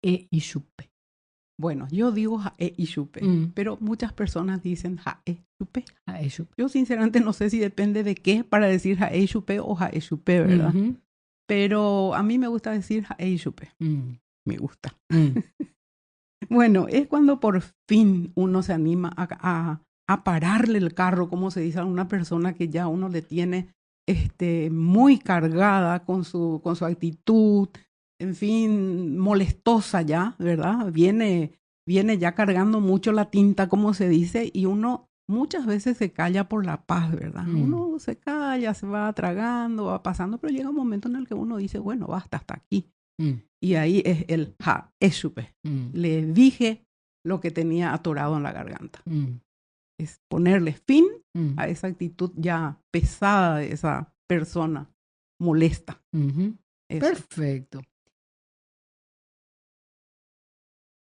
y chupe. Bueno, yo digo jae y chupe, pero muchas personas dicen jae chupe. Jae chupe. Yo sinceramente no sé si depende de qué para decir jae y chupe o jae chupe, ¿verdad? Pero a mí me gusta decir jae y chupe. Me gusta. Bueno, es cuando por fin uno se anima a pararle el carro, como se dice a una persona que ya uno le tiene muy cargada con su actitud, en fin, molestosa ya, ¿verdad? Viene ya cargando mucho la tinta, como se dice, y uno muchas veces se calla por la paz, ¿verdad? Uno se calla, se va tragando, va pasando, pero llega un momento en el que uno dice, bueno, basta, hasta aquí. Y ahí es el supe. Le dije lo que tenía atorado en la garganta. Es ponerle fin a esa actitud ya pesada de esa persona molesta. Perfecto.